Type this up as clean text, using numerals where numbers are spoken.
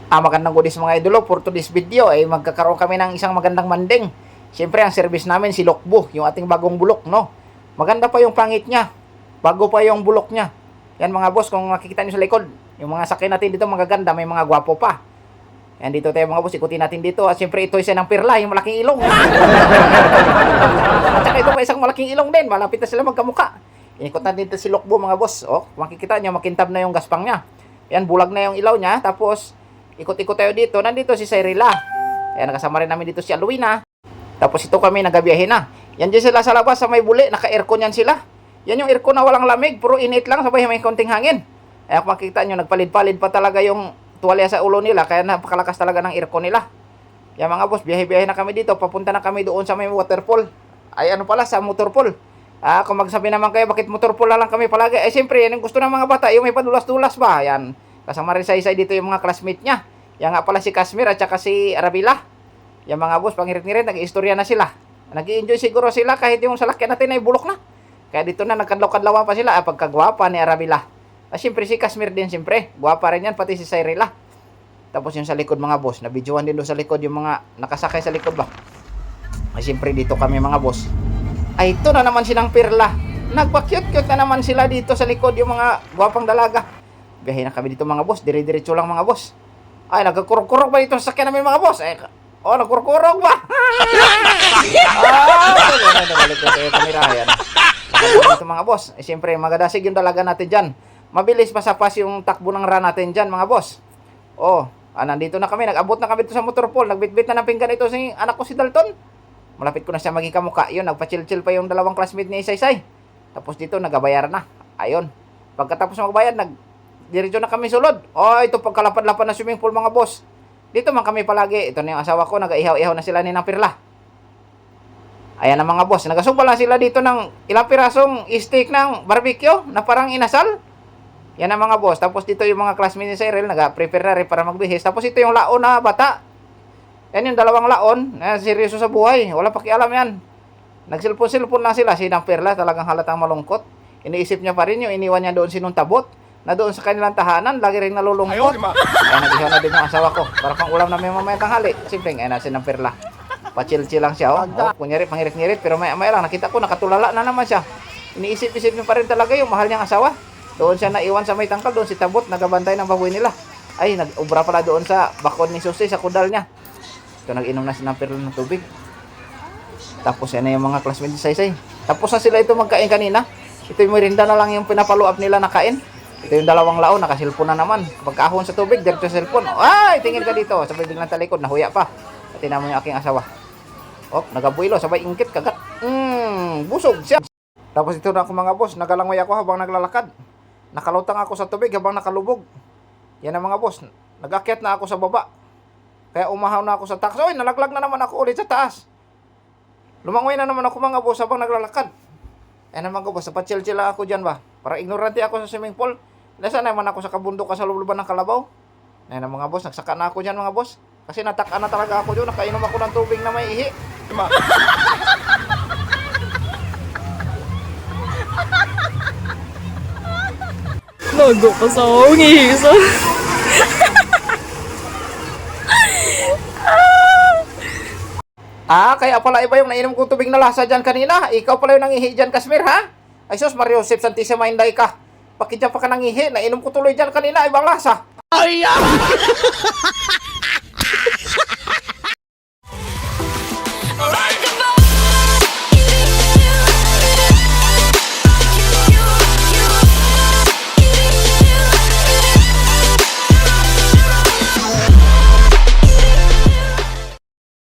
Magandang goodies mga idolo, for today's video ay magkakaroon kami ng isang magandang manding. Siyempre ang service namin si Lokbo, yung ating bagong bulok, no? Maganda pa yung pangit niya, bago pa yung bulok niya. Yan mga boss, kung makikita niyo sa likod, yung mga sakyan natin dito magaganda, may mga gwapo pa. Yan dito tayo mga boss, ikutin natin dito. At siyempre ito isa ng Pirla, yung malaking ilong. At saka ito pa isang malaking ilong din, malapit na sila magkamuka. Inikot natin dito si Lokbo mga boss. O, makikita niyo, makintab na yung gaspang niya. Yan, bulag na yung ilaw niya, tapos ikot-ikot tayo dito. Nandito si Cyrilla. Ayan, nakasama rin namin dito si Alwina. Tapos ito kami, nagabiyahe na. Yan dyan sila sa labas, sa may buli. Naka-aircon yan sila. Yan yung aircon na walang lamig. Puro init lang, sabay may konting hangin. Ayan, kung makikita nyo, nagpalid-palid pa talaga yung tuwalya sa ulo nila. Kaya napakalakas talaga ng aircon nila. Yan mga boss, biyahe-biyahe na kami dito. Papunta na kami doon sa may waterfall. Ay ano pala, sa motorfall. Kung magsabi naman kayo, bakit motorfall na lang kami palagi? Eh siyempre, yan yung gusto ng mga bata. Yung may padulas-dulas ba? Yan. Kasama rin sa isa dito yung mga classmate niya. Yan nga pala si Kashmir at saka si Arabila. Yung mga boss, pangirit-ngirit, nag-istorya na sila. Nag-i-enjoy siguro sila kahit yung salakyan natin ay bulok na. Kaya dito na nagkadlaw-kadlawan pa sila. Pagkagwapa ni Arabila. Siyempre si Kashmir din siyempre. Gwapa rin yan, pati si Cyrilla. Tapos yung sa likod mga boss. Nabidyohan din doon sa likod yung mga nakasakay sa likod ba. Siyempre dito kami mga boss. Ay ito na naman silang Pirla. Nagpa-cute-cute na naman sila dito sa likod yung mga gwapang dalaga. Biyahe na kami dito mga boss. Dire-diretso lang mga boss. Ay, nagkakurog-kurog ba dito sa sakyan namin mga boss? Nagkurog-kurog ba? Nabalik na tayo kamera. Yan. Dito mga boss. Siyempre, magadasig yung dalaga natin dyan. Mabilis pasapas yung takbo ng run natin dyan mga boss. Nandito na kami. Nag-abot na kami dito sa motorpool. Nagbitbit na ng pinggan ito si anak ko si Dalton. Malapit ko na siya maging kamuka. Yun, nagpa-chill-chill pa yung dalawang classmate ni Isaysay. Tapos dito, nagabayar na. Ayun. Pagkatapos magbayad, diretso na kami sulod. Ito pagkalapad-lapad na swimming pool mga boss. Dito man kami palagi. Ito na yung asawa ko. Nag-ihaw-ihaw na sila ni ng Pirla. Ayan na mga boss. Nagasubal na sila dito ng ilang pirasong steak ng barbecue na parang inasal. Yan na mga boss. Tapos dito yung mga classmates ni Cyril. Nag-prepare na rin para magbihis. Tapos ito yung laon na bata. Yan yung dalawang laon. Seryoso sa buhay. Wala pakialam yan. Nagsilpon-silpon na sila. Si ng Pirla talagang halatang malungkot. Iniisip niya pa rin yung iniwan niya doon sinuntabot. Na doon sa kanilang tahanan, lagi rin nalulungkot. Kaya nag-ihaw na din yung asawa ko. Para pang ulam namin mamaya tanghali. Simpleng, nasin ng Pirla. Pa-chill-chill lang siya. Kunyari, pangirit-ngirit. Pero maya lang, nakita ko, nakatulala na naman siya. Iniisip-isip niya pa rin talaga yung mahal niyang asawa. Doon siya naiwan sa may tangkal. Doon si Tabot, nagabantay ng baboy nila. Ay, nag-ubra pala doon sa bakod ni Susi, sa kudal niya. Ito, nag-inom na si ng Pirla ng tubig. Tapos yan na yung mga classmates ni Saysay. Tapos na sila ito magkain kanina. Ito yung merinda na lang yung pinapalo-up nila na kain. Ito yung dalawang laon, nakasilpon na naman. Pagkahon sa tubig, diretso sa silpon. Ay, tingin ka dito. Sabay biglang talikod, nahuya pa. Pati naman yung aking asawa. Nagabuilo, sabay ingkit, kagat. Busog siya. Tapos ito na ako mga boss, nagalangoy ako habang naglalakad. Nakalutang ako sa tubig habang nakalubog. Yan ang mga boss, nag-akyat na ako sa baba. Kaya umahaw na ako sa taas. Nalaglag na naman ako ulit sa taas. Lumangoy na naman ako mga boss habang naglalakad. Yan ang mga boss, napachill-chill lang ako dyan ba. Parang ignorante ako sa swimming pool. Nasa naman ako sa kabundok sa luluban ng Kalabaw. Yan ang mga boss, nagsaka na ako dyan mga boss. Kasi natakaan na talaga ako doon, nakainom ako ng tubig na may ihi. Nago pa sa akong ihisa. Kaya pala iba yung nainom kong tubig na lasa dyan kanina. Ikaw pala yung nangihi dyan, Kashmir, ha? Ay sus, Mario Joseph Santissima Inday ka. Bakit dyan pa ka nangihi? Nainom ko tuloy dyan kanina, ibang lasa. Ay!